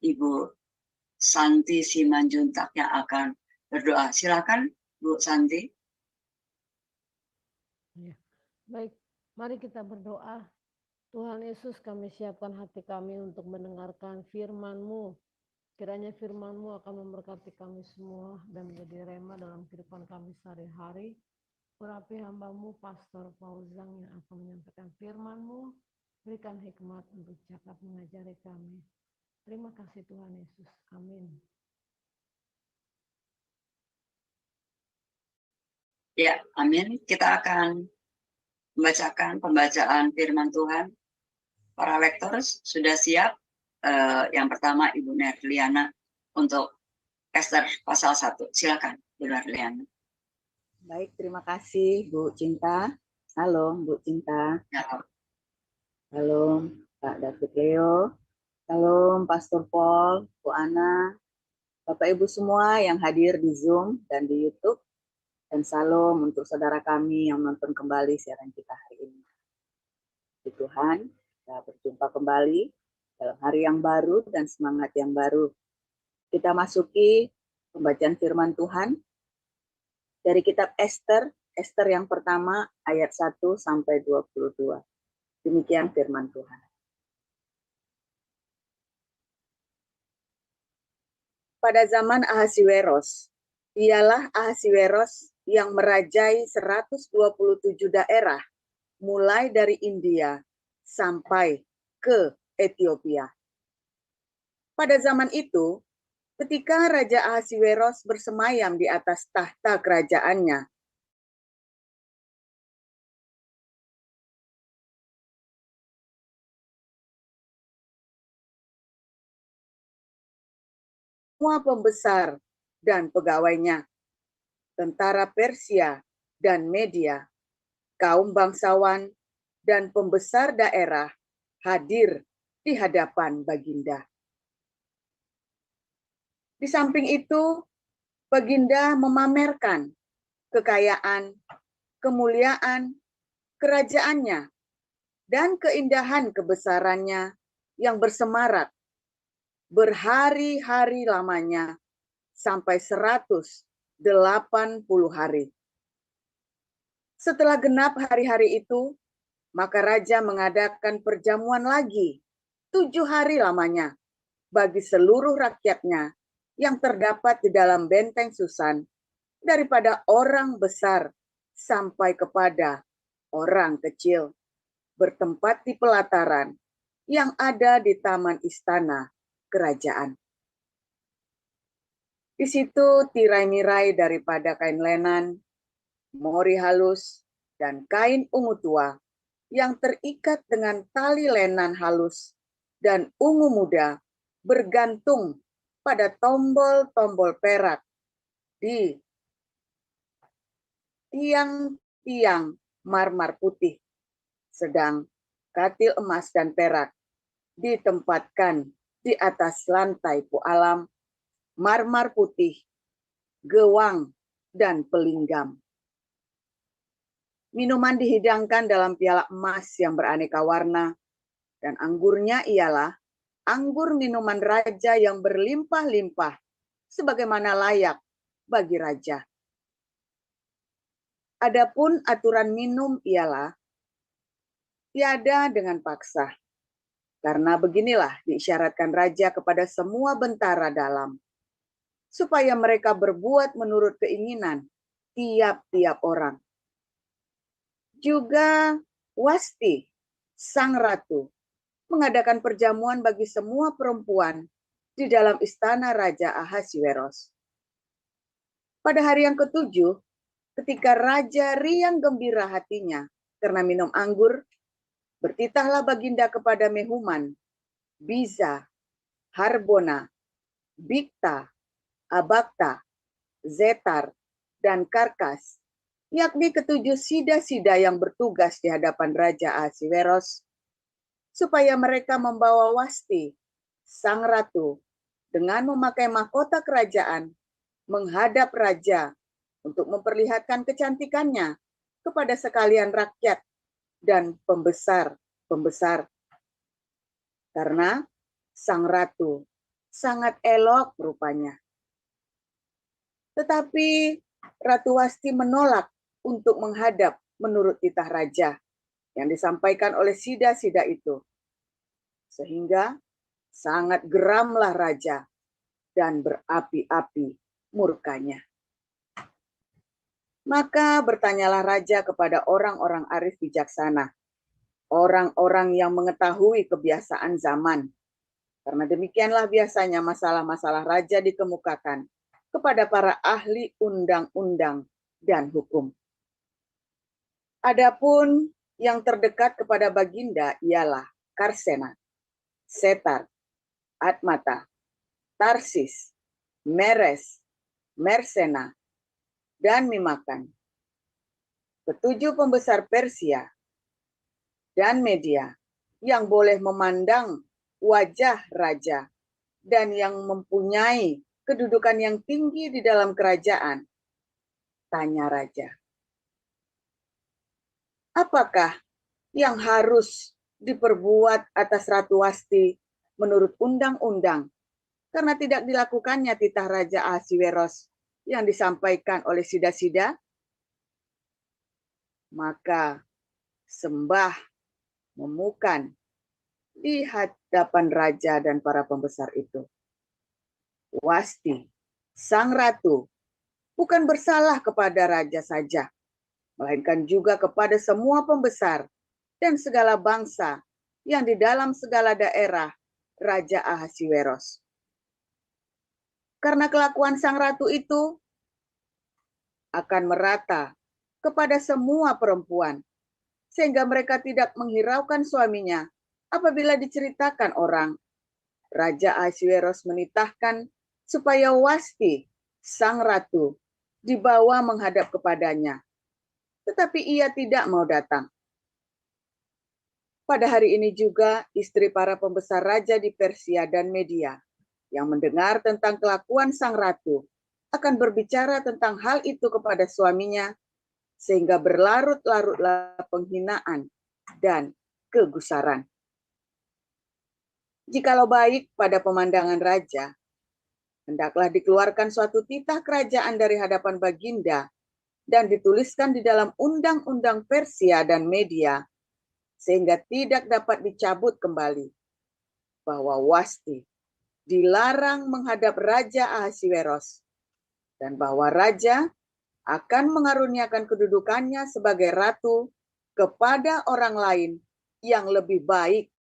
Ibu Santi Simanjuntak yang akan berdoa. Silakan Bu Santi. Ya. Baik, mari kita berdoa. Tuhan Yesus, kami siapkan hati kami untuk mendengarkan firman-Mu. Kiranya firman-Mu akan memberkati kami semua dan menjadi rema dalam kehidupan kami sehari-hari. Urapi hamba-Mu, Pastor Fauzan yang akan menyampaikan firman-Mu. Berikan hikmat untuk cakap mengajari kami. Terima kasih Tuhan Yesus. Amin. Ya, amin. Kita akan membacakan pembacaan firman Tuhan. Para lektor sudah siap. Yang pertama Ibu Nerliana untuk Ester pasal 1. Silakan Bu Nerliana. Baik, terima kasih Bu Cinta. Halo Bu Cinta. Ya. Halo Pak David Leo. Halo Pastor Paul, Bu Ana, Bapak Ibu semua yang hadir di Zoom dan di YouTube. Dan salam untuk saudara kami yang menonton kembali siaran kita hari ini. Di Tuhan, kita berjumpa kembali dalam hari yang baru dan semangat yang baru. Kita masuki pembacaan firman Tuhan dari kitab Ester, Ester yang pertama ayat 1 sampai 22. Demikian firman Tuhan. Pada zaman Ahasiweros, ialah Ahasiweros yang merajai 127 daerah, mulai dari India sampai ke Ethiopia. Pada zaman itu, ketika Raja Ahasiweros bersemayam di atas tahta kerajaannya, semua pembesar dan pegawainya, tentara Persia dan Media, kaum bangsawan dan pembesar daerah hadir di hadapan Baginda. Di samping itu, Baginda memamerkan kekayaan, kemuliaan, kerajaannya, dan keindahan kebesarannya yang bersemarak berhari-hari lamanya sampai 180 hari. Setelah genap hari-hari itu, maka raja mengadakan perjamuan lagi 7 hari lamanya bagi seluruh rakyatnya yang terdapat di dalam benteng Susan, daripada orang besar sampai kepada orang kecil, bertempat di pelataran yang ada di taman istana kerajaan. Di situ tirai-mirai daripada kain lenan, mori halus, dan kain ungu tua yang terikat dengan tali lenan halus dan ungu muda bergantung pada tombol-tombol perak di tiang-tiang marmer putih, sedang katil emas dan perak ditempatkan di atas lantai pualam, marmer putih, gewang, dan pelinggam. Minuman dihidangkan dalam piala emas yang beraneka warna, dan anggurnya ialah anggur minuman raja yang berlimpah-limpah, sebagaimana layak bagi raja. Adapun aturan minum ialah tiada dengan paksa, karena beginilah diisyaratkan raja kepada semua bentara dalam, supaya mereka berbuat menurut keinginan tiap-tiap orang. Juga Wasti, sang ratu, mengadakan perjamuan bagi semua perempuan di dalam istana Raja Ahasiweros. Pada hari yang ketujuh, ketika raja riang gembira hatinya karena minum anggur, bertitahlah Baginda kepada Mehuman, Biza, Harbona, Bikta, Abakta, Zetar, dan Karkas, yakni ketujuh sida-sida yang bertugas di hadapan Raja Ahasiweros, supaya mereka membawa Wasti, sang ratu, dengan memakai mahkota kerajaan, menghadap raja untuk memperlihatkan kecantikannya kepada sekalian rakyat dan pembesar-pembesar. Karena sang ratu sangat elok rupanya. Tetapi Ratu Wasti menolak untuk menghadap menurut titah raja yang disampaikan oleh sida-sida itu. Sehingga sangat geramlah raja dan berapi-api murkanya. Maka bertanyalah raja kepada orang-orang arif bijaksana, orang-orang yang mengetahui kebiasaan zaman. Karena demikianlah biasanya masalah-masalah raja dikemukakan kepada para ahli undang-undang dan hukum. Adapun yang terdekat kepada Baginda ialah Karsena, Setar, Atmata, Tarsis, Meres, Mersena, dan Mimakan. Ketujuh pembesar Persia dan Media yang boleh memandang wajah raja dan yang mempunyai kedudukan yang tinggi di dalam kerajaan. Tanya raja, apakah yang harus diperbuat atas Ratu Wasti menurut undang-undang karena tidak dilakukannya titah Raja Ahasiweros yang disampaikan oleh sida-sida? Maka sembah memukan di hadapan raja dan para pembesar itu. Wasti, sang ratu, bukan bersalah kepada raja saja, melainkan juga kepada semua pembesar dan segala bangsa yang di dalam segala daerah Raja Ahasiweros. Karena kelakuan sang ratu itu akan merata kepada semua perempuan, sehingga mereka tidak menghiraukan suaminya apabila diceritakan orang. Raja Ahasiweros menitahkan supaya Wasti, sang ratu, dibawa menghadap kepadanya. Tetapi ia tidak mau datang. Pada hari ini juga istri para pembesar raja di Persia dan Media yang mendengar tentang kelakuan sang ratu akan berbicara tentang hal itu kepada suaminya, sehingga berlarut-larutlah penghinaan dan kegusaran. Jikalau baik pada pemandangan raja, hendaklah dikeluarkan suatu titah kerajaan dari hadapan Baginda dan dituliskan di dalam undang-undang Persia dan Media, sehingga tidak dapat dicabut kembali, bahwa Wasti dilarang menghadap Raja Ahasiweros, dan bahwa raja akan mengaruniakan kedudukannya sebagai ratu kepada orang lain yang lebih baik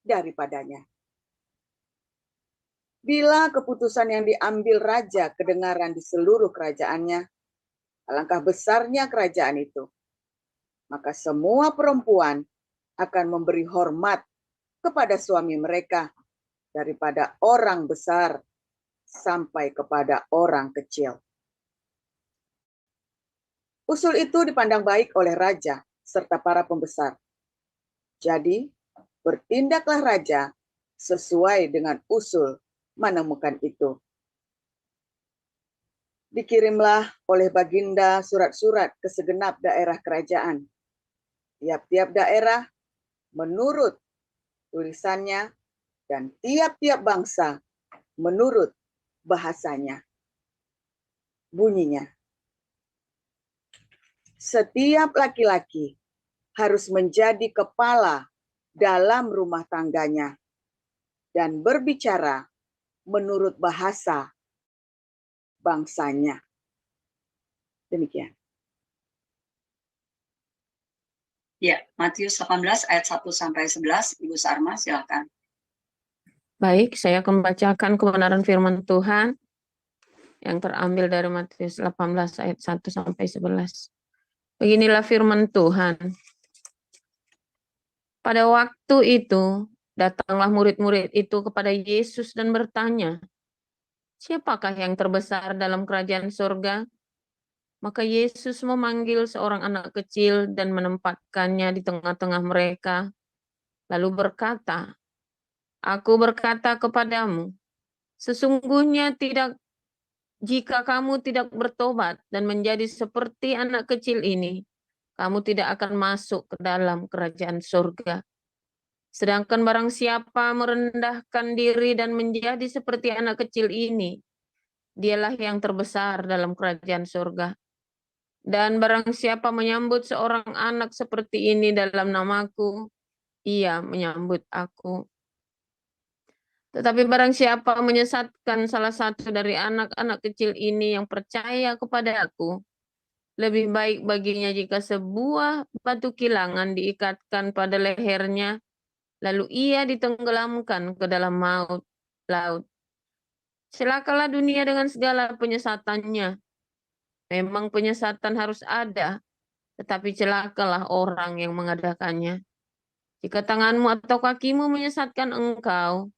daripadanya. Bila keputusan yang diambil raja kedengaran di seluruh kerajaannya, alangkah besarnya kerajaan itu, maka semua perempuan akan memberi hormat kepada suami mereka daripada orang besar sampai kepada orang kecil. Usul itu dipandang baik oleh raja serta para pembesar. Jadi, bertindaklah raja sesuai dengan usul menemukan itu. Dikirimlah oleh Baginda surat-surat ke segenap daerah kerajaan. Tiap-tiap daerah menurut tulisannya dan tiap-tiap bangsa menurut bahasanya. Bunyinya, setiap laki-laki harus menjadi kepala dalam rumah tangganya dan berbicara menurut bahasa bangsanya. Demikian. Ya, Matius 18 ayat 1 sampai 11, Ibu Sarma silakan. Baik, saya akan membacakan kebenaran firman Tuhan yang terambil dari Matius 18 ayat 1 sampai 11. Beginilah firman Tuhan. Pada waktu itu, datanglah murid-murid itu kepada Yesus dan bertanya, siapakah yang terbesar dalam kerajaan surga? Maka Yesus memanggil seorang anak kecil dan menempatkannya di tengah-tengah mereka, lalu berkata, Aku berkata kepadamu, sesungguhnya jika kamu tidak bertobat dan menjadi seperti anak kecil ini, kamu tidak akan masuk ke dalam kerajaan surga. Sedangkan barang siapa merendahkan diri dan menjadi seperti anak kecil ini, dialah yang terbesar dalam kerajaan surga. Dan barang siapa menyambut seorang anak seperti ini dalam namaku, ia menyambut aku. Tetapi barang siapa menyesatkan salah satu dari anak-anak kecil ini yang percaya kepada aku, lebih baik baginya jika sebuah batu kilangan diikatkan pada lehernya, lalu ia ditenggelamkan ke dalam laut. Celakalah dunia dengan segala penyesatannya. Memang penyesatan harus ada, tetapi celakalah orang yang mengadakannya. Jika tanganmu atau kakimu menyesatkan engkau,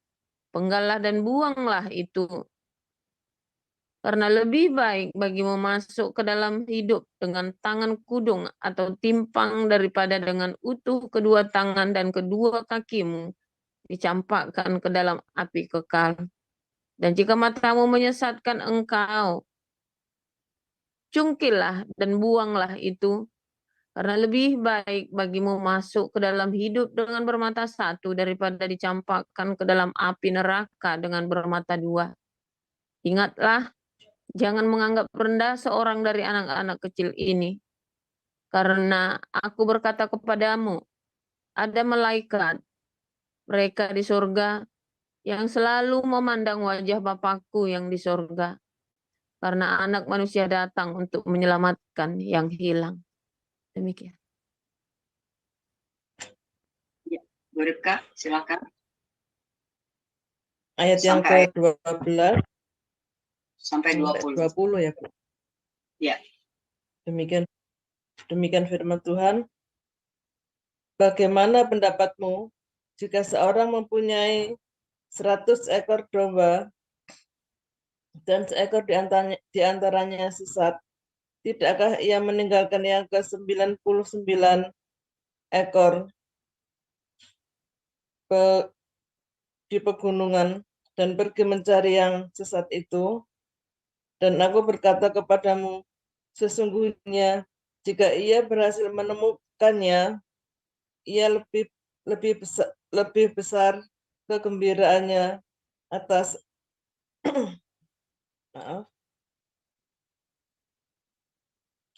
penggallah dan buanglah itu. Karena lebih baik bagimu masuk ke dalam hidup dengan tangan kudung atau timpang daripada dengan utuh kedua tangan dan kedua kakimu dicampakkan ke dalam api kekal. Dan jika matamu menyesatkan engkau, cungkilah dan buanglah itu. Karena lebih baik bagimu masuk ke dalam hidup dengan bermata satu daripada dicampakkan ke dalam api neraka dengan bermata dua. Ingatlah, jangan menganggap rendah seorang dari anak-anak kecil ini. Karena aku berkata kepadamu, ada malaikat, mereka di surga, yang selalu memandang wajah Bapakku yang di surga. Karena anak manusia datang untuk menyelamatkan yang hilang. Demikian. Ya, Bu Ripka, silakan. Ayat yang Sampai ke-12 sampai sampai 20. 20 ya, Bu. Ya. Demikian firman Tuhan. Bagaimana pendapatmu jika seorang mempunyai 100 ekor domba dan seekor di antaranya sesat? Tidakkah ia meninggalkan yang ke-99 ekor di pegunungan dan pergi mencari yang sesat itu? Dan aku berkata kepadamu, sesungguhnya jika ia berhasil menemukannya, ia lebih besar kegembiraannya atas maaf,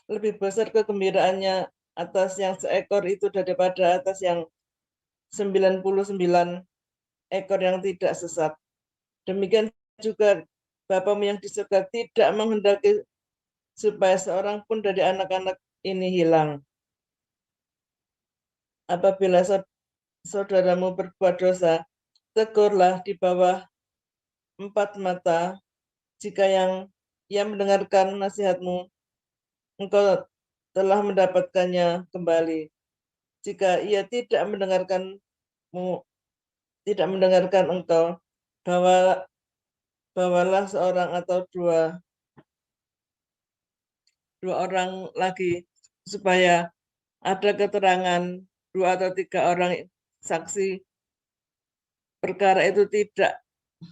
lebih besar kegembiraannya atas yang seekor itu daripada atas yang 99 ekor yang tidak sesat. Demikian juga Bapamu yang di surga tidak menghendaki supaya seorang pun dari anak-anak ini hilang. Apabila saudaramu berbuat dosa, tegurlah di bawah 4 mata. Jika ia mendengarkan nasihatmu, engkau telah mendapatkannya kembali. Jika ia tidak mendengarkan engkau, bawalah seorang atau dua orang lagi, supaya ada keterangan 2 atau 3 orang saksi, perkara itu tidak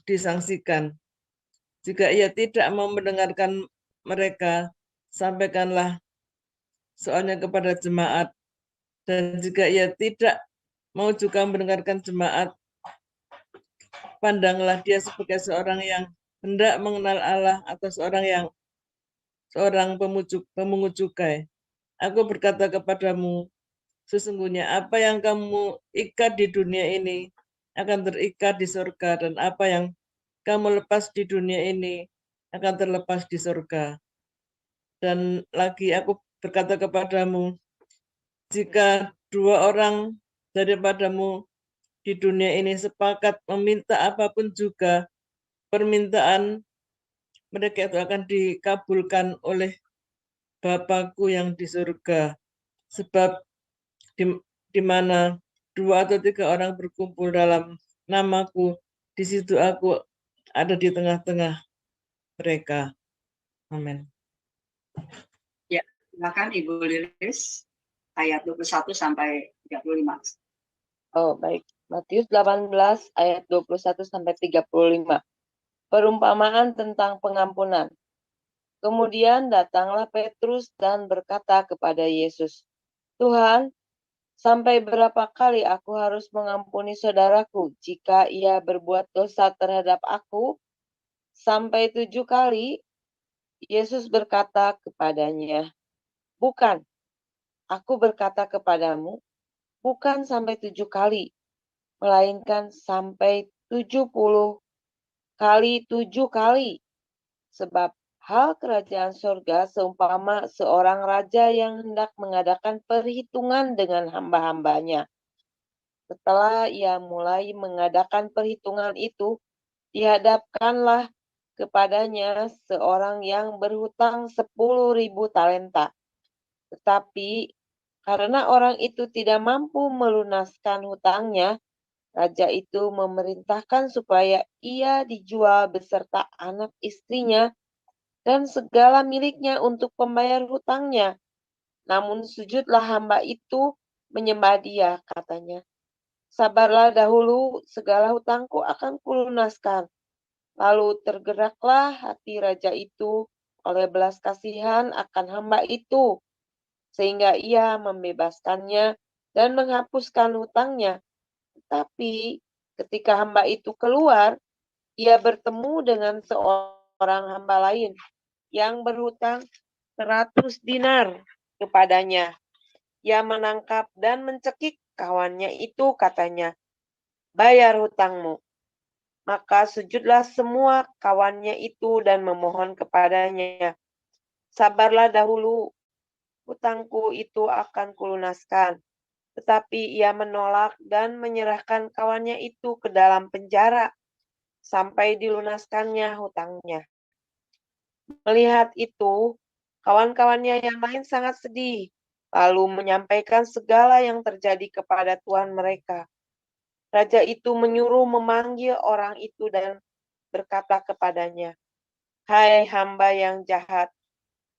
disangsikan. Jika ia tidak mau mendengarkan mereka, sampaikanlah soalnya kepada jemaat. Dan jika ia tidak mau juga mendengarkan jemaat, pandanglah dia sebagai seorang yang hendak mengenal Allah atau seorang pemungut cukai. Aku berkata kepadamu, sesungguhnya apa yang kamu ikat di dunia ini akan terikat di surga, dan apa yang kamu lepas di dunia ini akan terlepas di surga. Dan lagi aku berkata kepadamu, jika 2 orang daripadamu di dunia ini sepakat meminta apapun juga, permintaan mereka itu akan dikabulkan oleh Bapakku yang di surga. Sebab di mana 2 atau 3 orang berkumpul dalam namaku, di situ aku ada di tengah-tengah mereka. Amin. Ya, silakan Ibu Lilis, ayat 21 sampai 35. Oh, baik. Matius 18 ayat 21 sampai 35. Perumpamaan tentang pengampunan. Kemudian datanglah Petrus dan berkata kepada Yesus, Tuhan, Sampai berapa kali aku harus mengampuni saudaraku jika ia berbuat dosa terhadap aku? Sampai 7 kali? Yesus berkata kepadanya, bukan, aku berkata kepadamu, bukan sampai 7 kali, melainkan sampai 70 kali 7 kali. Sebab hal kerajaan surga seumpama seorang raja yang hendak mengadakan perhitungan dengan hamba-hambanya. Setelah ia mulai mengadakan perhitungan itu, dihadapkanlah kepadanya seorang yang berhutang 10.000 talenta. Tetapi karena orang itu tidak mampu melunaskan hutangnya, raja itu memerintahkan supaya ia dijual beserta anak istrinya dan segala miliknya untuk pembayar hutangnya. Namun sujudlah hamba itu menyembah dia, katanya. Sabarlah dahulu, segala hutangku akan kulunaskan. Lalu tergeraklah hati raja itu oleh belas kasihan akan hamba itu, sehingga ia membebaskannya dan menghapuskan hutangnya. Tetapi ketika hamba itu keluar, ia bertemu dengan seorang hamba lain yang berhutang 100 dinar kepadanya. Ia menangkap dan mencekik kawannya itu, katanya, bayar hutangmu. Maka sujudlah semua kawannya itu dan memohon kepadanya, sabarlah dahulu, hutangku itu akan kulunaskan. Tetapi ia menolak dan menyerahkan kawannya itu ke dalam penjara sampai dilunaskannya hutangnya. Melihat itu, kawan-kawannya yang lain sangat sedih, lalu menyampaikan segala yang terjadi kepada tuan mereka. Raja itu menyuruh memanggil orang itu dan berkata kepadanya, hai hamba yang jahat,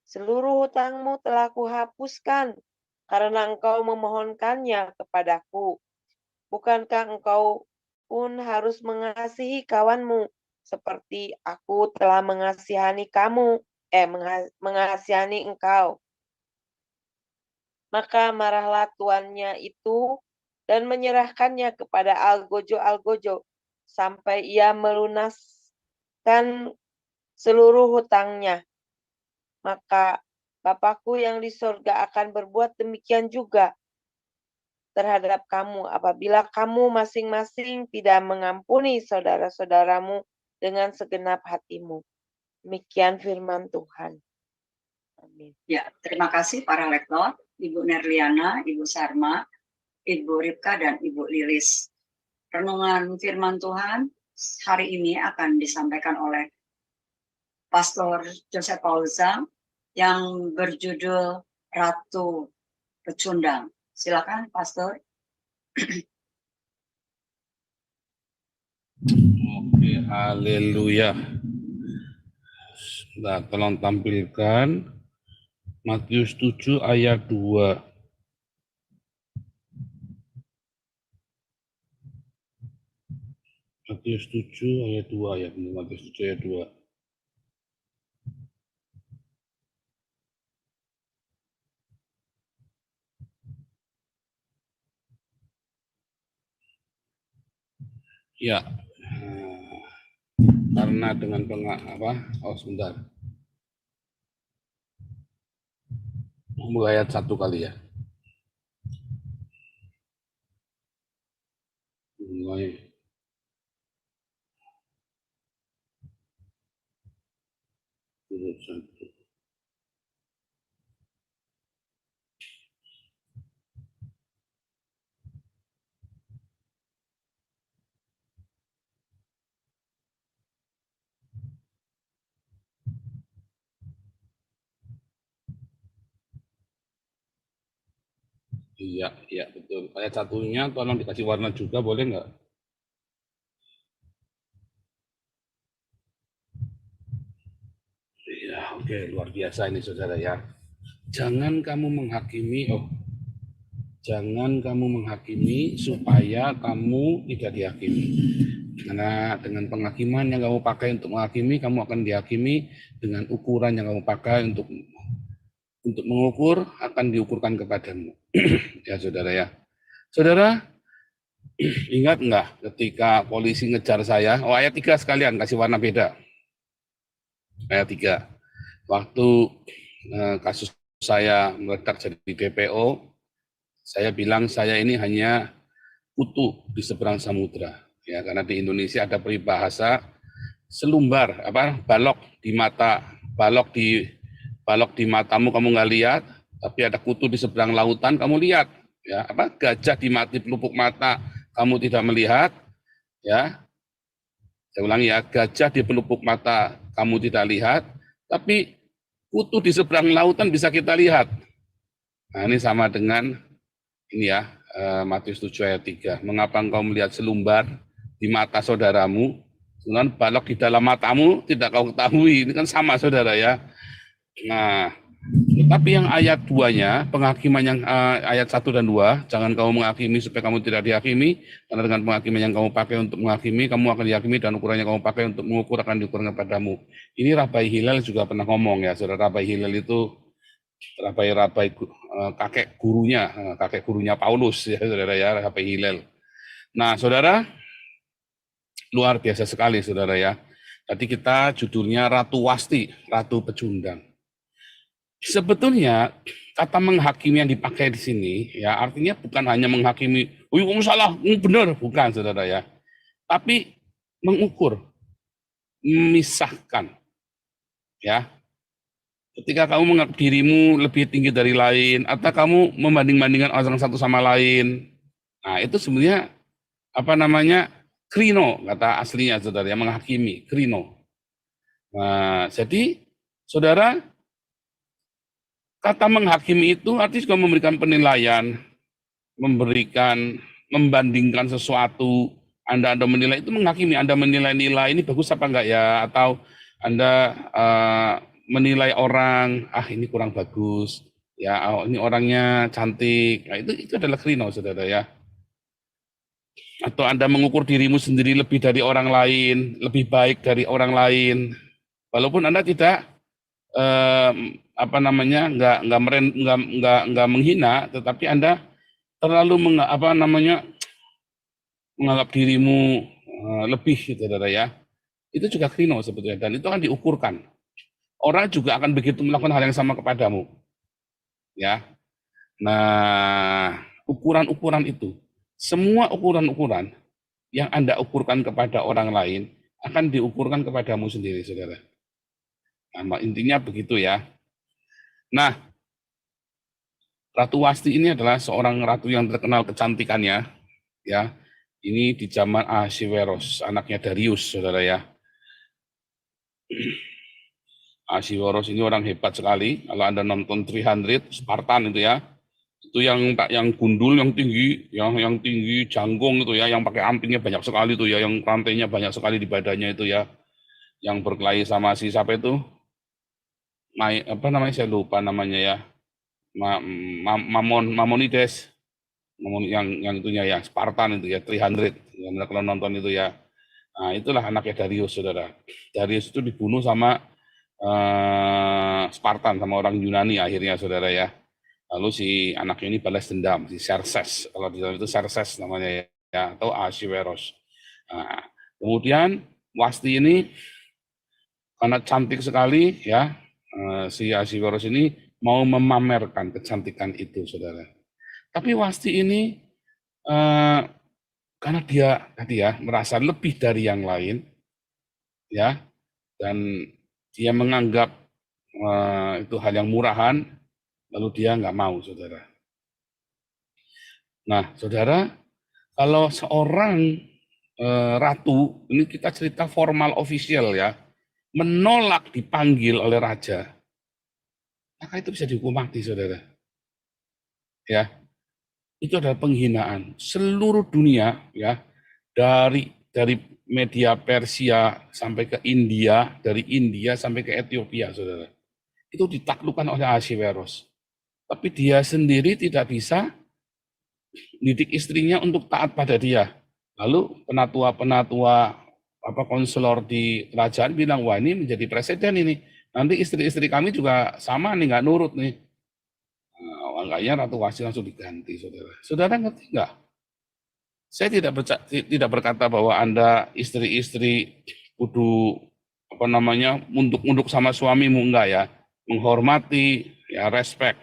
seluruh hutangmu telah kuhapuskan karena engkau memohonkannya kepadaku. Bukankah engkau pun harus mengasihi kawanmu seperti aku telah mengasihani mengasihani engkau? Maka marahlah tuannya itu dan menyerahkannya kepada algojo-algojo sampai ia melunaskan seluruh hutangnya. Maka Bapakku yang di sorga akan berbuat demikian juga terhadap kamu apabila kamu masing-masing tidak mengampuni saudara-saudaramu dengan segenap hatimu. Demikian firman Tuhan. Amin. Ya, terima kasih para lektor, Ibu Nerliana, Ibu Sarma, Ibu Ripka, dan Ibu Lilis. Renungan firman Tuhan hari ini akan disampaikan oleh Pastor Joseph Paulza yang berjudul Ratu Pecundang. Silakan, Pastor. Oke, haleluya. Nah, tolong tampilkan Matius 7 ayat 2. Matius 7 ayat 2 ya, Matius 7 ayat 2. Ya. Karena dengan sebentar. Mulai ayat 1 kali ya. Mulai. Iya, betul. Ayat satunya tolong dikasih warna juga, boleh nggak? Iya, oke, luar biasa ini saudara ya. Jangan kamu menghakimi supaya kamu tidak dihakimi. Karena dengan penghakiman yang kamu pakai untuk menghakimi, kamu akan dihakimi. Dengan ukuran yang kamu pakai untuk mengukur, akan diukurkan kepadamu. Ya saudara ya. Saudara, ingat enggak ketika polisi ngejar saya? Oh, ayat 3 sekalian, kasih warna beda. Ayat 3. Waktu kasus saya meledak jadi DPO, saya bilang saya ini hanya kutu di seberang samudra. Ya, karena di Indonesia ada peribahasa selumbar, balok di matamu kamu nggak lihat, tapi ada kutu di seberang lautan kamu lihat. Ya, gajah di pelupuk mata kamu tidak melihat, ya. Saya ulangi ya, gajah di pelupuk mata kamu tidak lihat, tapi kutu di seberang lautan bisa kita lihat. Nah, ini sama dengan ini ya, Matius 7 ayat 3. Mengapa engkau melihat selumbar di mata saudaramu, sedangkan balok di dalam matamu tidak kau ketahui? Ini kan sama, saudara ya. Nah, tapi yang ayat 2-nya, penghakiman yang ayat 1 dan 2, jangan kamu menghakimi supaya kamu tidak dihakimi, karena dengan penghakiman yang kamu pakai untuk menghakimi, kamu akan dihakimi, dan ukurannya kamu pakai untuk mengukur akan diukurkan kepadamu. Ini Rabai Hillel juga pernah ngomong ya, saudara. Rabai Hillel itu kakek gurunya Paulus ya, saudara ya, Rabai Hillel. Nah, saudara, luar biasa sekali, saudara ya. Tadi kita judulnya Ratu Wasti, Ratu Pecundang. Sebetulnya kata menghakimi yang dipakai di sini ya artinya bukan hanya menghakimi, "Oh, kamu salah, benar," bukan, saudara ya. Tapi mengukur, memisahkan. Ya. Ketika kamu menganggap dirimu lebih tinggi dari lain atau kamu membanding-bandingkan orang satu sama lain. Nah, itu sebenarnya krino, kata aslinya, saudara, yang menghakimi, krino. Nah, jadi saudara, kata menghakimi itu artinya juga memberikan penilaian, membandingkan sesuatu. Anda menilai itu menghakimi, Anda menilai-nilai ini bagus apa enggak ya, atau Anda menilai orang, ini kurang bagus, ya, ini orangnya cantik. Nah, itu adalah krino, saudara ya. Atau Anda mengukur dirimu sendiri lebih dari orang lain, lebih baik dari orang lain, walaupun Anda tidak nggak menghina, tetapi Anda terlalu menganggap dirimu lebih, saudara ya. Itu juga krino sebetulnya, dan itu akan diukurkan. Orang juga akan begitu melakukan hal yang sama kepadamu. Ya. Nah, ukuran-ukuran itu, semua ukuran-ukuran yang Anda ukurkan kepada orang lain akan diukurkan kepadamu sendiri, saudara. Nah, intinya begitu ya. Nah, Ratu Wasti ini adalah seorang ratu yang terkenal kecantikannya, ya. Ini di zaman Ahasiweros, anaknya Darius, saudara ya. Ahasiweros ini orang hebat sekali. Kalau Anda nonton 300, Spartan itu ya, itu yang gundul, yang tinggi, yang tinggi, jangkung itu ya, yang pakai ampingnya banyak sekali itu ya, yang rantainya banyak sekali di badannya itu ya, yang berkelahi sama si siapa itu, saya lupa namanya ya, Mamonides, yang itunya ya, Spartan itu ya, 300, yang kalau nonton itu ya. Nah, itulah anaknya Darius, saudara. Darius itu dibunuh sama Spartan, sama orang Yunani akhirnya, saudara ya. Lalu si anaknya ini balas dendam, si Xerxes, kalau di dalam itu Xerxes namanya ya, atau Ahasiweros. Nah, kemudian Wasti ini karena cantik sekali ya, si Ahasiweros ini mau memamerkan kecantikan itu, saudara. Tapi Wasti ini karena dia tadi ya merasa lebih dari yang lain, ya, dan dia menganggap itu hal yang murahan, lalu dia nggak mau, saudara. Nah, saudara, kalau seorang ratu, ini kita cerita formal official ya, menolak dipanggil oleh raja, maka itu bisa dihukum mati, saudara. Ya, itu adalah penghinaan seluruh dunia ya, dari media Persia sampai ke India, dari India sampai ke Ethiopia, saudara. Itu ditaklukkan oleh Ahasiweros. Tapi dia sendiri tidak bisa didik istrinya untuk taat pada dia. Lalu penatua konselor di kerajaan bilang, wah ini menjadi presiden ini. Nanti istri-istri kami juga sama nih, nggak nurut nih. Makanya Ratu Wasti langsung diganti, saudara. Saudara ngerti nggak? Saya tidak berkata bahwa Anda istri-istri kudu munduk-munduk sama suamimu, enggak ya. Menghormati, ya respect.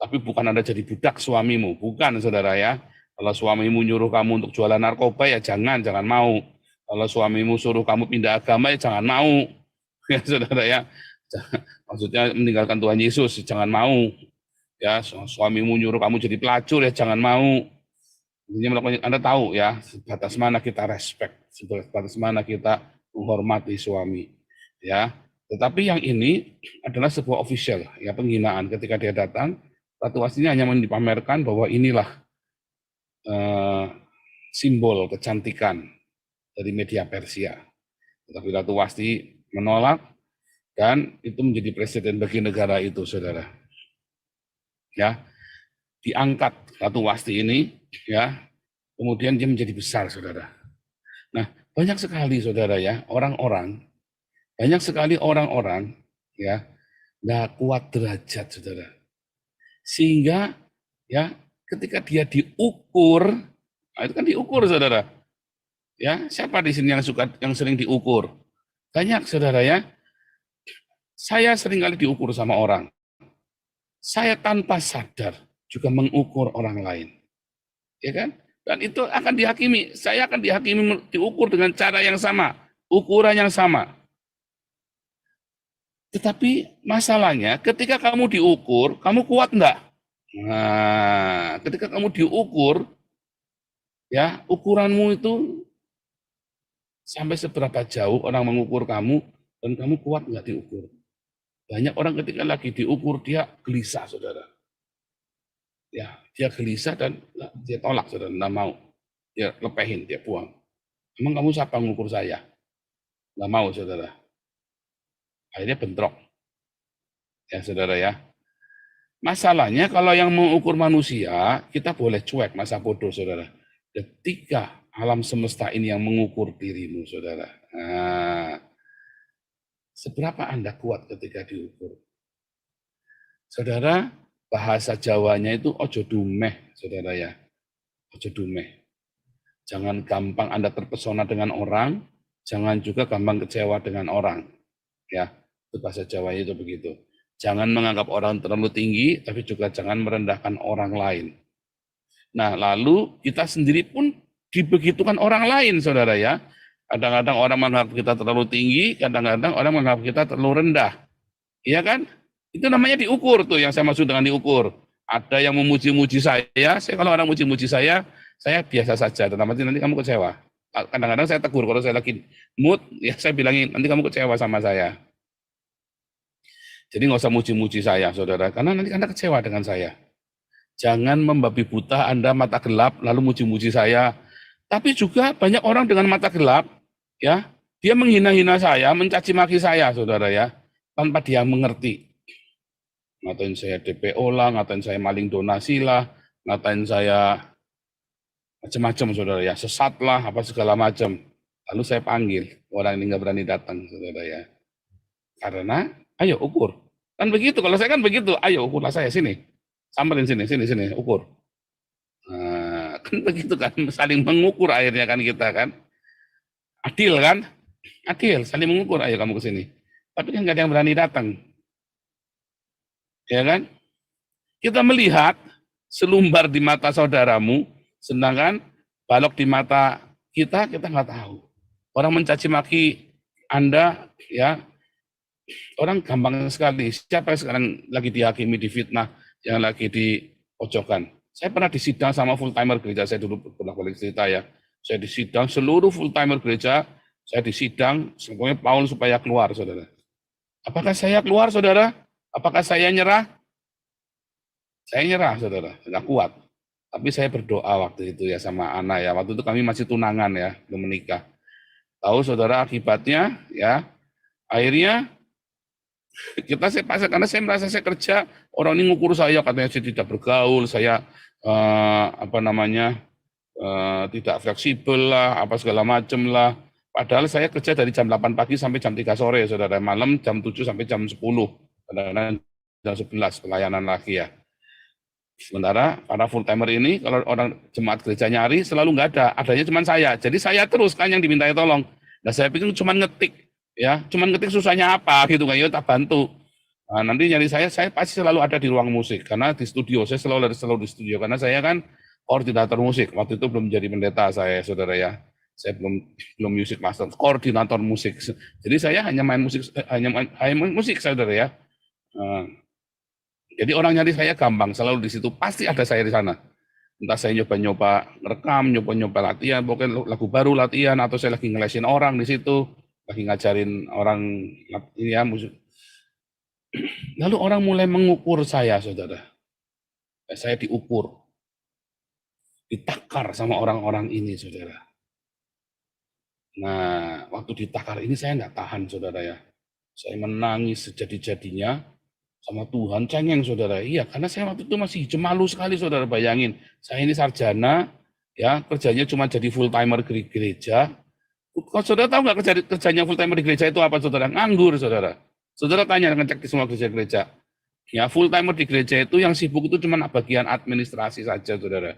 Tapi bukan Anda jadi budak suamimu, bukan saudara ya. Kalau suamimu nyuruh kamu untuk jualan narkoba ya jangan mau. Kalau suamimu suruh kamu pindah agama ya jangan mau. Ya saudara ya. Maksudnya meninggalkan Tuhan Yesus jangan mau. Ya, suamimu nyuruh kamu jadi pelacur ya jangan mau. Anda tahu ya, sebatas mana kita respect, sebatas mana kita menghormati suami. Ya, tetapi yang ini adalah sebuah official, ya penghinaan. Ketika dia datang, Ratu Wasti hanya dipamerkan bahwa inilah simbol kecantikan dari media Persia. Tetapi Ratu Wasti menolak dan itu menjadi presiden bagi negara itu, saudara. Ya, diangkat Ratu Wasti ini, ya, kemudian dia menjadi besar, saudara. Nah, banyak sekali, saudara ya, banyak sekali orang-orang, ya, nggak kuat derajat, saudara. Sehingga, ya, ketika dia diukur, nah itu kan diukur, saudara. Ya, siapa di sini yang sering diukur? Banyak, saudara ya. Saya sering kali diukur sama orang. Saya tanpa sadar juga mengukur orang lain. Ya kan? Dan itu akan dihakimi. Saya akan dihakimi, diukur dengan cara yang sama, ukuran yang sama. Tetapi masalahnya ketika kamu diukur, kamu kuat enggak? Nah, ketika kamu diukur, ya ukuranmu itu sampai seberapa jauh orang mengukur kamu dan kamu kuat enggak diukur? Banyak orang ketika lagi diukur dia gelisah, saudara. Ya, dia gelisah dan dia tolak, saudara, enggak mau. Dia lepehin, dia buang. Emang kamu siapa mengukur saya? Enggak mau, saudara. Akhirnya bentrok. Ya, saudara ya. Masalahnya kalau yang mengukur manusia, kita boleh cuek, masa bodoh, saudara. Ketika alam semesta ini yang mengukur dirimu, saudara. Nah, seberapa Anda kuat ketika diukur? Saudara, bahasa Jawanya itu ojo dumeh, saudara ya. Ojo dumeh. Jangan gampang Anda terpesona dengan orang, jangan juga gampang kecewa dengan orang. Ya, itu bahasa Jawa itu begitu. Jangan menganggap orang terlalu tinggi, tapi juga jangan merendahkan orang lain. Nah, lalu kita sendiri pun dibegitukan orang lain, saudara ya. Kadang-kadang orang menganggap kita terlalu tinggi, kadang-kadang orang menganggap kita terlalu rendah. Iya kan? Itu namanya diukur tuh, yang saya maksud dengan diukur. Ada yang memuji-muji saya kalau orang muji-muji saya biasa saja, tetapi nanti kamu kecewa. Kadang-kadang saya tegur, kalau saya lagi mood, ya saya bilangin, nanti kamu kecewa sama saya. Jadi nggak usah muji-muji saya, saudara, karena nanti Anda kecewa dengan saya. Jangan membabi buta Anda mata gelap, lalu muji-muji saya. Tapi juga banyak orang dengan mata gelap, ya, dia menghina-hina saya, mencaci maki saya, saudara ya, tanpa dia mengerti. Ngatain saya DPO lah, ngatain saya maling donasi lah, ngatain saya macam-macam, saudara ya, sesat lah, apa segala macam. Lalu saya panggil, orang ini nggak berani datang, saudara ya. Karena, ayo ukur. Kan begitu, kalau saya kan begitu, ayo ukurlah saya, sini. Samperin sini, ukur. Nah, kan begitu kan, saling mengukur akhirnya kan kita kan. Adil kan? Adil, saling mengukur, ayo kamu ke sini. Tapi kan nggak ada yang berani datang. Ya kan? Kita melihat selumbar di mata saudaramu, sedangkan balok di mata kita nggak tahu. Orang mencaci maki Anda, ya, orang gampang sekali. Siapa yang sekarang lagi dihakimi, difitnah, yang lagi dipojokkan? Saya pernah disidang sama full timer gereja, saya dulu bolak-balik cerita ya. Saya disidang seluruh full timer gereja, saya disidang, semuanya Paul supaya keluar, saudara. Apakah saya keluar, saudara? Apakah saya nyerah? Saya nyerah, saudara, nggak kuat. Tapi saya berdoa waktu itu ya sama Ana ya. Waktu itu kami masih tunangan ya, belum menikah. Tahu saudara akibatnya ya, akhirnya saya pasang karena saya merasa saya kerja, orang ini ngukur saya, katanya saya tidak bergaul, saya tidak fleksibel lah, apa segala macam lah. Padahal saya kerja dari jam 8 pagi sampai jam 3 sore, saudara. Malam jam 7 sampai jam 10, kadang-kadang jam 11 pelayanan lagi ya. Sementara para full timer ini kalau orang jemaat gereja nyari selalu nggak ada, adanya cuma saya. Jadi saya terus kan yang dimintai tolong. Nah saya pikir cuma ngetik, ya, cuma ngetik susahnya apa gitu kan, ya tak bantu. Nah, nanti nyari saya pasti selalu ada di ruang musik karena di studio saya selalu di studio karena saya kan koordinator musik. Waktu itu belum jadi pendeta saya, saudara ya. Saya belum music master, koordinator musik. Jadi saya hanya main musik, saudara ya. Jadi orang nyari saya gampang, selalu di situ, pasti ada saya di sana. Entah saya nyoba-nyoba rekam, nyoba-nyoba latihan, pokoknya lagu baru latihan, atau saya lagi ngelesin orang di situ, lagi ngajarin orang ini ya musik. Lalu orang mulai mengukur saya, saudara. Saya diukur, ditakar sama orang-orang ini, saudara. Nah, waktu ditakar ini saya nggak tahan, saudara ya. Saya menangis sejadi-jadinya sama Tuhan, cengeng, saudara. Iya, karena saya waktu itu masih malu sekali, saudara. Bayangin, saya ini sarjana, ya, kerjanya cuma jadi full timer di gereja. Saudara tahu nggak kerjanya full timer di gereja itu apa, saudara? Nganggur, saudara. Saudara tanya, ngecek di semua gereja-gereja. Ya, full timer di gereja itu yang sibuk itu cuma bagian administrasi saja, saudara.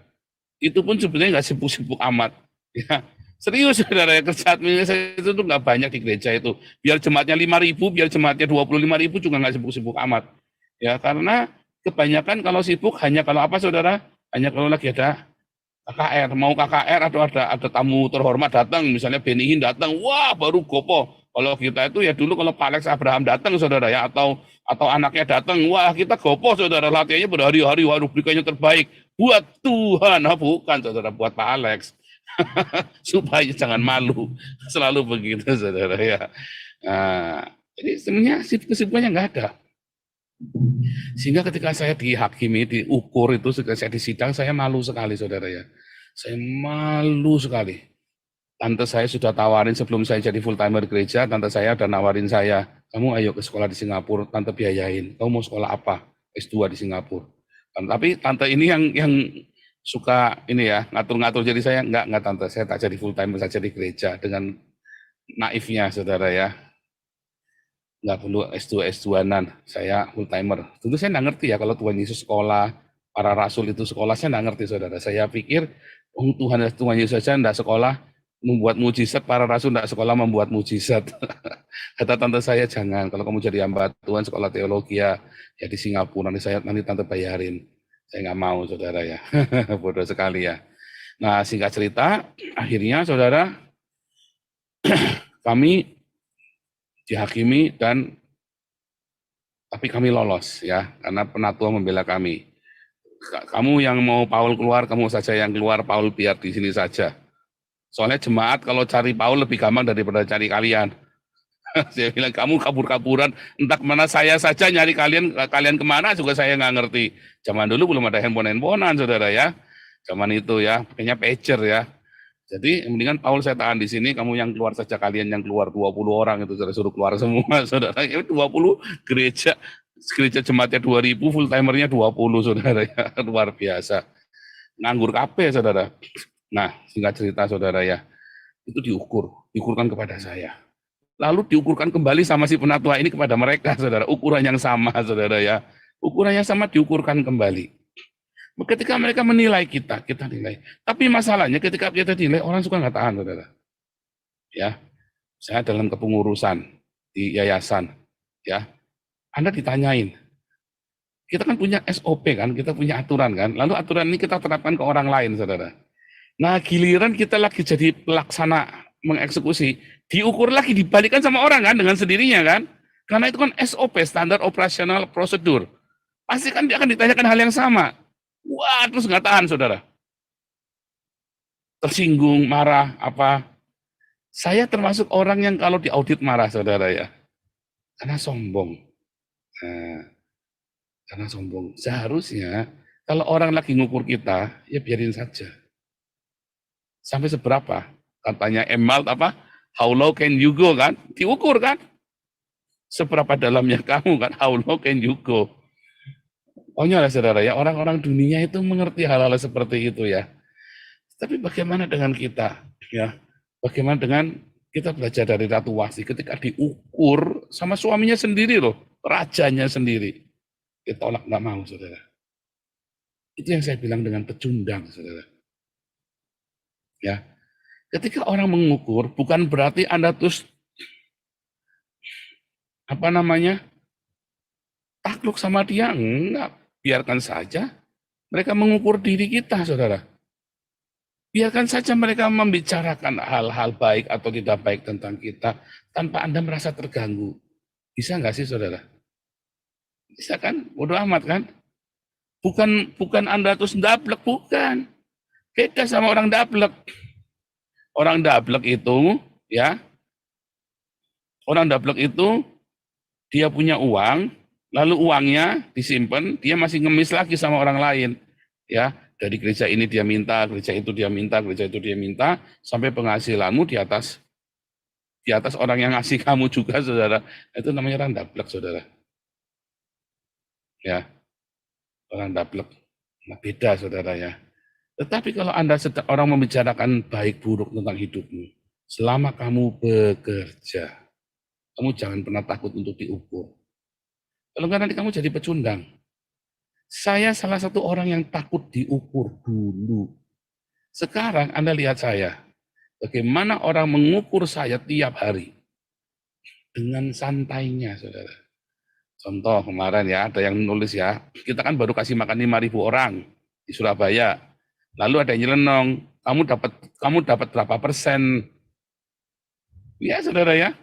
Itu pun sebenarnya nggak sibuk-sibuk amat. Ya, serius, saudara, ya, kerja administrasi itu tuh nggak banyak di gereja itu. Biar jemaatnya 5.000, biar jemaatnya 25.000 juga nggak sibuk-sibuk amat. Ya, karena kebanyakan kalau sibuk hanya kalau apa, saudara? Hanya kalau lagi ada KKR, mau KKR atau ada tamu terhormat datang, misalnya Benihin datang, wah baru gopo. Kalau kita itu ya dulu kalau Pak Alex Abraham datang, saudara ya, atau anaknya datang, wah kita gopo, saudara, latihannya berhari-hari, wah rubrikanya terbaik buat Tuhan, nah, bukan, saudara, buat Pak Alex. Supaya jangan malu, selalu begitu, saudara ya. Nah, jadi sebenarnya kesibukannya nggak ada. Sehingga ketika saya dihakimi, diukur itu, saya di sidang, saya malu sekali, saudara ya. Saya malu sekali. Tante saya sudah tawarin sebelum saya jadi full timer gereja, tante saya udah nawarin saya, kamu ayo ke sekolah di Singapura, tante biayain. Kamu mau sekolah apa? S2 di Singapura. Tapi tante ini yang suka ini ya, ngatur-ngatur, jadi saya enggak tante, saya tak jadi full timer saja di gereja, dengan naifnya, saudara ya. Nggak perlu S2-an, saya full timer. Tentu saya nggak ngerti ya kalau Tuhan Yesus sekolah, para rasul itu sekolah, saya nggak ngerti, saudara. Saya pikir Tuhan Yesus saja nggak sekolah membuat mujizat, para rasul nggak sekolah membuat mujizat. Kata tante saya, jangan, kalau kamu jadi hamba Tuhan sekolah teologi ya di Singapura, nanti tante bayarin. Saya nggak mau, saudara ya. Bodoh sekali ya. Nah, singkat cerita, akhirnya, saudara, kami dihakimi tapi kami lolos ya, karena penatua membela kami. Kamu yang mau Paul keluar, kamu saja yang keluar, Paul biar di sini saja. Soalnya jemaat kalau cari Paul lebih gampang daripada cari kalian. Saya bilang, kamu kabur-kaburan, entah kemana, saya saja nyari kalian kemana juga saya nggak ngerti. Zaman dulu belum ada handphone-handphonean, saudara ya. Zaman itu ya, pakainya pager ya. Jadi mendingan Paul saya tahan di sini, kamu yang keluar saja, kalian yang keluar 20 orang itu suruh keluar semua, saudara. 20 gereja jemaatnya 2.000, full timernya 20, saudara ya. Luar biasa. Nganggur kabeh, saudara. Nah, singkat cerita, saudara ya, itu diukurkan kepada saya. Lalu diukurkan kembali sama si penatua ini kepada mereka, saudara. Ukuran yang sama, saudara ya. Ukuran yang sama diukurkan kembali. Ketika mereka menilai kita nilai. Tapi masalahnya ketika kita dinilai, orang suka nggak tahan, saudara. Ya, saya dalam kepengurusan di yayasan, ya, Anda ditanyain. Kita kan punya SOP kan, kita punya aturan kan. Lalu aturan ini kita terapkan ke orang lain, saudara. Nah, giliran kita lagi jadi pelaksana mengeksekusi, diukur lagi, dibalikan sama orang kan dengan sendirinya kan. Karena itu kan SOP, standar operasional prosedur. Pasti kan dia akan ditanyakan hal yang sama. Wah, terus nggak tahan, saudara. Tersinggung, marah, apa. Saya termasuk orang yang kalau diaudit marah, saudara ya. Karena sombong. Nah, karena sombong. Seharusnya, kalau orang lagi ngukur kita, ya biarin saja. Sampai seberapa? Katanya Emalt apa? How low can you go, kan? Diukur kan? Seberapa dalamnya kamu kan? How low can you go? Pokoknya lah, saudara ya, orang-orang dunia itu mengerti hal-hal seperti itu ya. Tapi bagaimana dengan kita? Ya, bagaimana dengan kita belajar dari Ratu Wasti ketika diukur sama suaminya sendiri loh, rajanya sendiri. Kita tolak, nggak mau, saudara. Itu yang saya bilang dengan pecundang, saudara. Ya, ketika orang mengukur, bukan berarti Anda terus takluk sama dia, enggak. Biarkan saja mereka mengukur diri kita, saudara. Biarkan saja mereka membicarakan hal-hal baik atau tidak baik tentang kita tanpa Anda merasa terganggu. Bisa nggak sih, saudara? Bisa kan? Bodoh amat kan? Bukan Anda terus ndablek, bukan. Beda sama orang ndablek. Orang ndablek itu, ya, orang ndablek itu dia punya uang, lalu uangnya disimpan, dia masih ngemis lagi sama orang lain, ya. Dari gereja ini dia minta, gereja itu dia minta, gereja itu dia minta, sampai penghasilanmu di atas orang yang ngasih kamu juga, saudara. Itu namanya orang ndablek, saudara. Ya, orang ndablek. Nah, beda, saudara ya. Tetapi kalau Anda orang membicarakan baik buruk tentang hidupmu, selama kamu bekerja, kamu jangan pernah takut untuk diukur. Kalau enggak nanti kamu jadi pecundang. Saya salah satu orang yang takut diukur dulu. Sekarang Anda lihat saya, bagaimana orang mengukur saya tiap hari. Dengan santainya, saudara. Contoh kemarin ya, ada yang nulis ya, kita kan baru kasih makan 5.000 orang di Surabaya. Lalu ada yang nyelenong, kamu dapat berapa persen? Ya, saudara ya.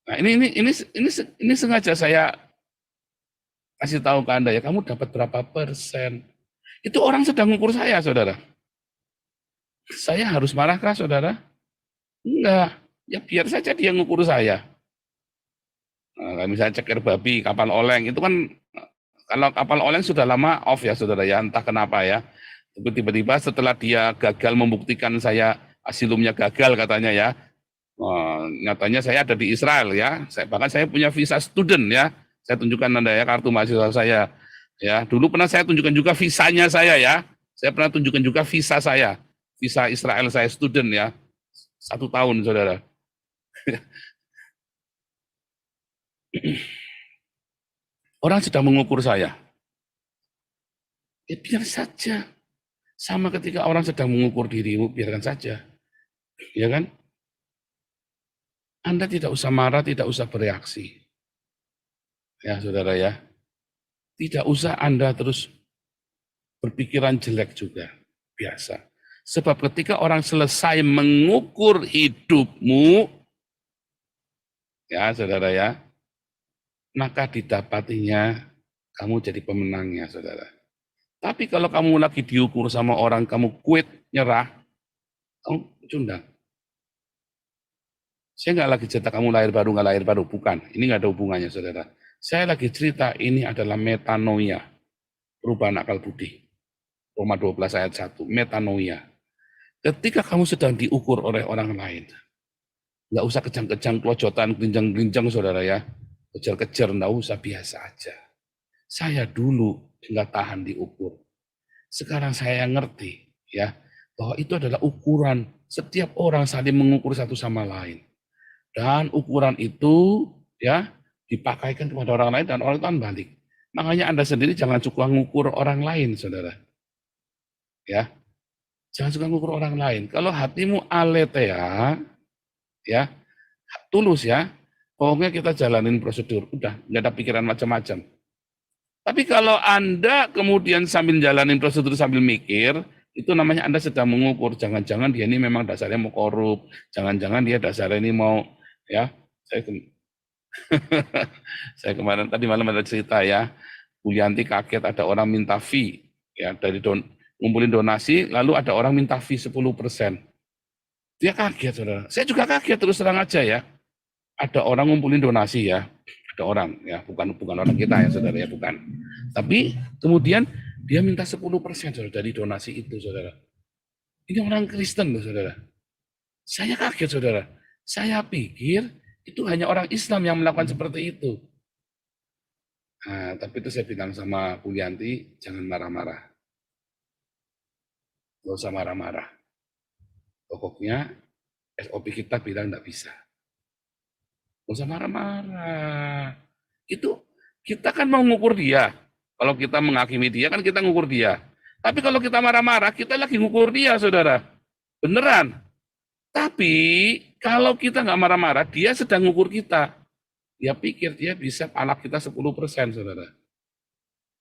Nah, ini sengaja saya kasih tahu ke Anda ya, kamu dapat berapa persen? Itu orang sedang mengukur saya, saudara. Saya harus marahkah, saudara? Enggak. Ya biar saja dia mengukur saya. Nah, misalnya ceker babi, kapal oleng, itu kan kalau kapal oleng sudah lama off ya, saudara ya, entah kenapa ya. Tiba-tiba setelah dia gagal membuktikan saya asilumnya gagal katanya ya. Nyatanya saya ada di Israel ya. Bahkan saya punya visa student ya. Saya tunjukkan Anda ya kartu mahasiswa saya. Ya, dulu pernah saya tunjukkan juga visanya saya ya. Saya pernah tunjukkan juga visa saya. Visa Israel saya student ya. 1 tahun, saudara. Orang sedang mengukur saya. Ya biar saja. Sama ketika orang sedang mengukur dirimu, biarkan saja. Ya kan? Anda tidak usah marah, tidak usah bereaksi. Ya, saudara ya. Tidak usah Anda terus berpikiran jelek juga. Biasa. Sebab ketika orang selesai mengukur hidupmu, ya saudara ya, maka didapatinya kamu jadi pemenangnya, saudara. Tapi kalau kamu lagi diukur sama orang, kamu quit, nyerah, kamu pecundang. Saya nggak lagi cerita kamu lahir baru, bukan. Ini nggak ada hubungannya, saudara. Saya lagi cerita ini adalah metanoia, perubahan akal budi. Roma 12 ayat 1, metanoia. Ketika kamu sedang diukur oleh orang lain, nggak usah kejang-kejang, kelojotan, gerinjang-gerinjang, saudara ya. Kejar-kejar, nggak usah, biasa aja. Saya dulu nggak tahan diukur. Sekarang saya ngerti ya bahwa itu adalah ukuran. Setiap orang saling mengukur satu sama lain. Dan ukuran itu ya dipakaikan kepada orang lain dan orang itu kan balik. Makanya Anda sendiri jangan suka mengukur orang lain, saudara. Ya, jangan suka mengukur orang lain. Kalau hatimu aletheia, ya tulus ya, pokoknya kita jalanin prosedur, udah nggak ada pikiran macam-macam. Tapi kalau Anda kemudian sambil jalanin prosedur sambil mikir, itu namanya Anda sedang mengukur. Jangan-jangan dia ini memang dasarnya mau korup, jangan-jangan dia dasarnya ini mau, ya, saya kemarin tadi malam ada cerita ya, Bu Yanti kaget ada orang minta fee, ya dari ngumpulin donasi, lalu ada orang minta fee 10%. Dia kaget, saudara. Saya juga kaget, terus terang aja ya. Ada orang ngumpulin donasi ya, ada orang ya, bukan orang kita ya, saudara ya, bukan. Tapi kemudian dia minta 10%, saudara, dari donasi itu, saudara. Ini orang Kristen, saudara. Saya kaget, saudara. Saya pikir itu hanya orang Islam yang melakukan seperti itu. Nah, tapi itu saya bilang sama Bu Yanti, jangan marah-marah. Nggak usah marah-marah. Pokoknya SOP kita bilang nggak bisa. Nggak usah marah-marah. Itu kita kan mau ngukur dia. Kalau kita menghakimi dia, kan kita ngukur dia. Tapi kalau kita marah-marah, kita lagi ngukur dia, saudara. Beneran. Tapi kalau kita nggak marah-marah, dia sedang ngukur kita. Dia pikir dia bisa palak kita 10%, saudara.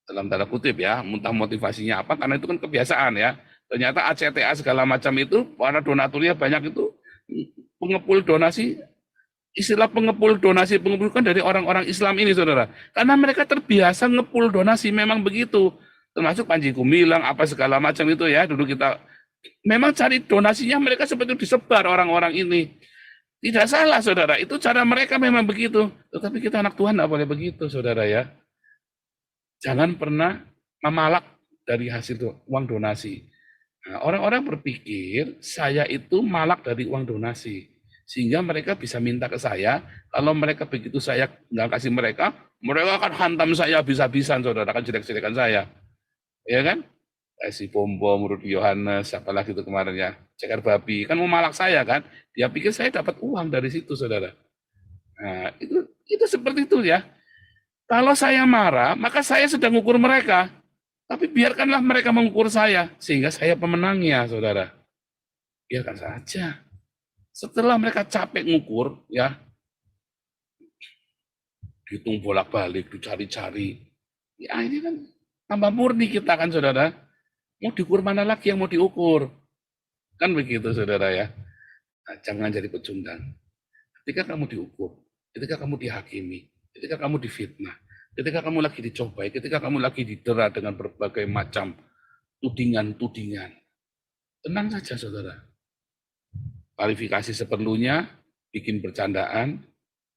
Dalam tanda kutip ya, entah motivasinya apa, karena itu kan kebiasaan ya. Ternyata ACTA segala macam itu, para donaturnya banyak itu, pengepul donasi, istilah pengepul donasi, pengepul kan dari orang-orang Islam ini, saudara. Karena mereka terbiasa ngepul donasi, memang begitu. Termasuk Panji Gumilang, apa segala macam itu ya, dulu kita memang cari donasinya mereka seperti itu disebar orang-orang ini. Tidak salah, saudara. Itu cara mereka memang begitu. Tetapi kita anak Tuhan tidak boleh begitu, saudara ya. Jangan pernah memalak dari hasil uang donasi. Nah, orang-orang berpikir saya itu malak dari uang donasi. Sehingga mereka bisa minta ke saya. Kalau mereka begitu saya nggak kasih mereka akan hantam saya habis-habisan, saudara. Akan jelek-jelekan saya. Ya kan? Si Bom, Rudi Yohanes, apalagi itu kemarin ya, Cekar Babi, kan mau malak saya kan, dia pikir saya dapat uang dari situ, saudara. Nah, itu seperti itu ya. Kalau saya marah, maka saya sedang mengukur mereka, tapi biarkanlah mereka mengukur saya, sehingga saya pemenangnya, saudara. Biarkan saja. Setelah mereka capek ngukur, ya, hitung bolak-balik, dicari-cari, ya ini kan tambah murni kita kan, saudara. Mau diukur mana lagi yang mau diukur? Kan begitu, saudara ya. Nah, jangan jadi pecundang. Ketika kamu diukur, ketika kamu dihakimi, ketika kamu difitnah, ketika kamu lagi dicobai, ketika kamu lagi didera dengan berbagai macam tudingan-tudingan, tenang saja, saudara. Klarifikasi seperlunya, bikin bercandaan,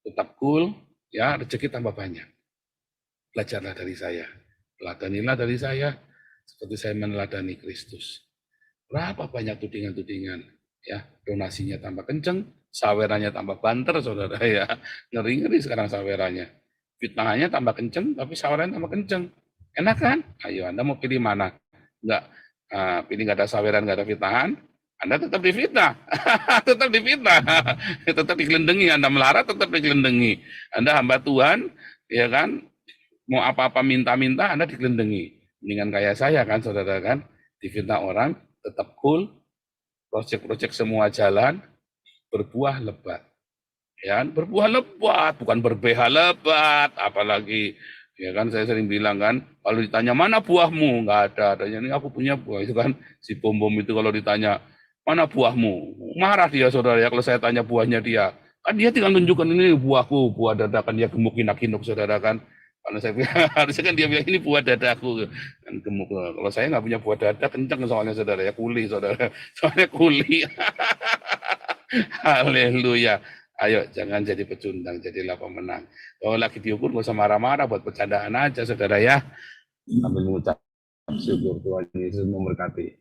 tetap cool, ya, rezeki tambah banyak. Belajarlah dari saya, teladanilah dari saya, seperti saya meneladani Kristus. Berapa banyak tudingan-tudingan, ya, donasinya tambah kenceng, sawerannya tambah banter, saudara ya. Ngeri-ngeri sekarang sawerannya. Fitnahannya tambah kenceng, tapi sawerannya tambah kenceng. Enak kan? Ayo, Anda mau pilih mana? Enggak, pilih nggak ada saweran, nggak ada fitnahan, Anda tetap difitnah. Tetap difitnah. Tetap digelendengi, Anda melarat tetap digelendengi. Anda hamba Tuhan, ya kan? Mau apa-apa minta-minta, Anda digelendengi. Mendingan kayak saya kan, saudara kan, difitnah orang, tetap cool, proyek-proyek semua jalan, berbuah lebat. Ya, berbuah lebat, bukan berbeha lebat, apalagi, ya kan saya sering bilang kan, kalau ditanya mana buahmu, nggak ada, adanya ini aku punya buah, itu kan, si Bom itu kalau ditanya, mana buahmu, marah dia, saudara ya, kalau saya tanya buahnya dia, kan dia tinggal tunjukkan ini buahku, buah dadakan, dia gemuk kinuk-kinuk, saudara kan. Kalau saya bilang, harusnya kan dia bilang ini buah dadaku kan gemuk. Kalau saya nggak punya buah dada kenceng soalnya, saudara ya, kuli, saudara, soalnya kuli. Haleluya. Ayo jangan jadi pecundang, jadilah pemenang. Kalau lagi diukur nggak usah marah-marah, buat bercandaan aja, saudara ya. Sambil mengucap syukur Tuhan Yesus memberkati.